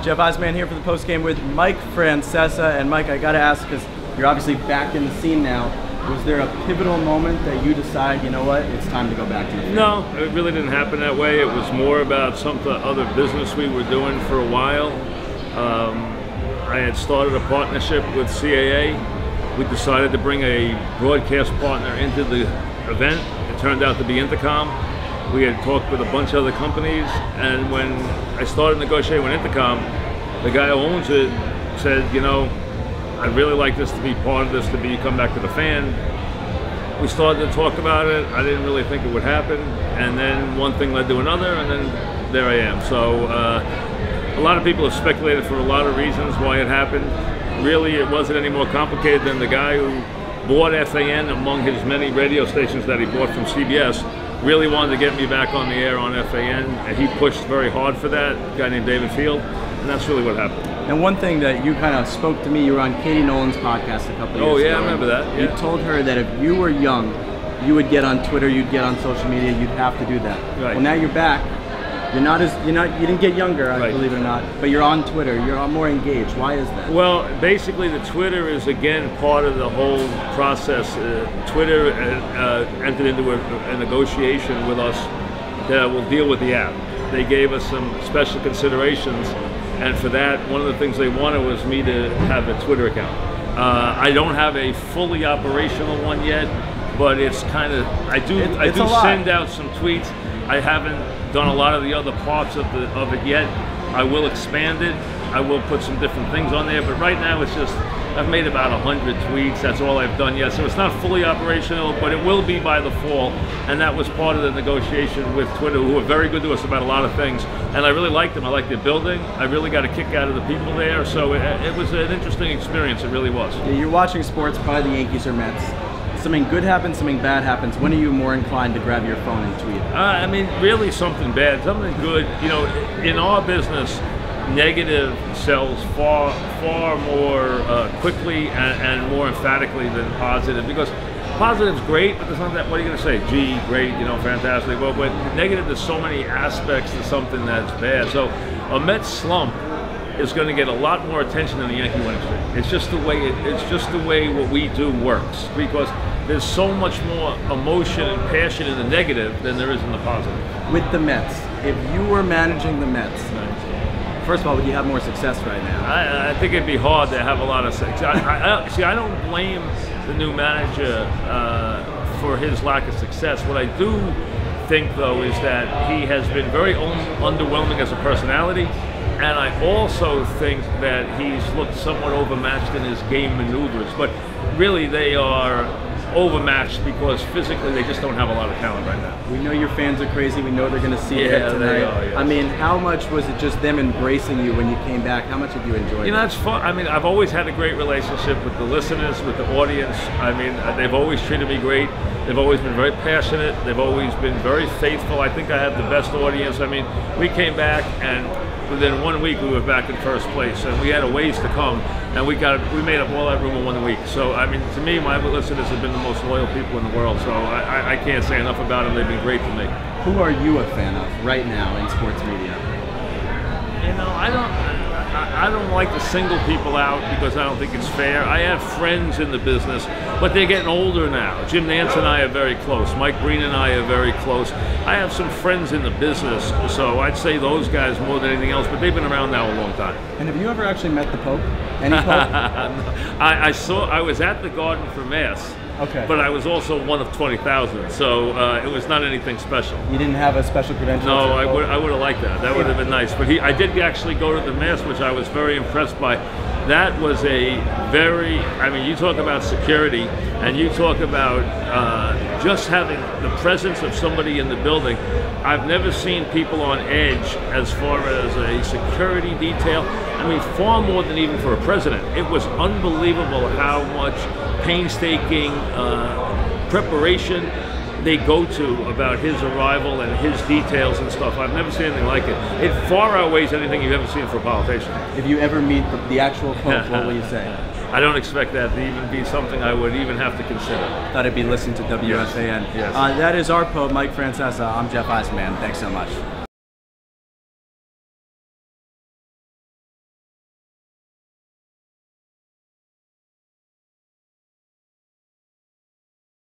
Jeff Eisman here for the post game with Mike Francesa. And Mike, I got to ask, because you're obviously back in the scene now, was there a pivotal moment that you decide, you know what, it's time to go back to the field? No, it really didn't happen that way. It was more about some other business we were doing for a while. I had started a partnership with CAA. We decided to bring a broadcast partner into the event. It turned out to be Intercom. We had talked with a bunch of other companies, and when I started negotiating with Intercom, the guy who owns it said, you know, I'd really like this to be part of this, to come back to the fan. We started to talk about it. I didn't really think it would happen, and then one thing led to another, and then there I am. So a lot of people have speculated for a lot of reasons why it happened. Really, it wasn't any more complicated than the guy who bought FAN among his many radio stations that he bought from CBS. Really wanted to get me back on the air on FAN, and he pushed very hard for that, a guy named David Field, and that's really what happened. And one thing that you kind of spoke to me, you were on Katie Nolan's podcast a couple years ago. Oh yeah, I remember that. Yeah. You told her that if you were young, you would get on Twitter, you'd get on social media, you'd have to do that. Right. Well, now you're back. You didn't get younger, right, believe it or not, but you're on Twitter, you're more engaged. Why is that? Well, basically the Twitter is again part of the whole process. Twitter entered into a negotiation with us that will deal with the app. They gave us some special considerations, and for that, one of the things they wanted was me to have a Twitter account. I don't have a fully operational one yet, but it's kind of, I do send out some tweets. I haven't done a lot of the other parts of it yet. I will expand it. I will put some different things on there, but right now it's just, I've made about 100 tweets. That's all I've done yet. So it's not fully operational, but it will be by the fall. And that was part of the negotiation with Twitter, who were very good to us about a lot of things. And I really liked them. I liked their building. I really got a kick out of the people there. So it was an interesting experience. It really was. Yeah, you're watching sports, probably the Yankees or Mets. Something good happens, something bad happens. When are you more inclined to grab your phone and tweet? I mean, really something bad, something good. You know, in our business, negative sells far more quickly and more emphatically than positive, because positive's great, but there's not that, what are you going to say? Gee, great, you know, fantastic. Well, but negative, there's so many aspects to something that's bad. So a Mets slump is going to get a lot more attention than the Yankee winning streak. It's just the way what we do works, because there's so much more emotion and passion in the negative than there is in the positive. With the Mets, if you were managing the Mets, first of all, would you have more success right now? I think it'd be hard to have a lot of success. I don't blame the new manager for his lack of success. What I do think, though, is that he has been very underwhelming as a personality. And I also think that he's looked somewhat overmatched in his game maneuvers. But really, they are overmatched because physically they just don't have a lot of talent right now. We know your fans are crazy. We know they're going to see it tonight. They are, yes. I mean, how much was it just them embracing you when you came back? How much did you enjoy it? You know, it's fun. I mean, I've always had a great relationship with the listeners, with the audience. I mean, they've always treated me great. They've always been very passionate. They've always been very faithful. I think I have the best audience. I mean, we came back, and within 1 week we were back in first place, and we had a ways to come, and we made up all that room in 1 week. So I mean, to me, my listeners have been the most loyal people in the world, so I can't say enough about them. They've been great to me. Who are you a fan of right now in sports media? You know, I don't like to single people out because I don't think it's fair. I have friends in the business, but they're getting older now. Jim Nance and I are very close. Mike Breen and I are very close. I have some friends in the business, so I'd say those guys more than anything else, but they've been around now a long time. And have you ever actually met the Pope? Any Pope? I was at the Garden for Mass. Okay. But I was also one of 20,000, so it was not anything special. You didn't have a special credential? No, I would have liked that. That would have been nice. But I did actually go to the Mass, which I was very impressed by. That was I mean, you talk about security, and you talk about just having the presence of somebody in the building. I've never seen people on edge as far as a security detail. I mean, far more than even for a president. It was unbelievable how much painstaking preparation they go to about his arrival and his details and stuff. I've never seen anything like it. It far outweighs anything you've ever seen for a politician. If you ever meet the actual Pope, what will you say? I don't expect that to even be something I would even have to consider. Thought it'd be listened to WFAN. Yes. That is our Pope, Mike Francesa. I'm Jeff Eisman. Thanks so much.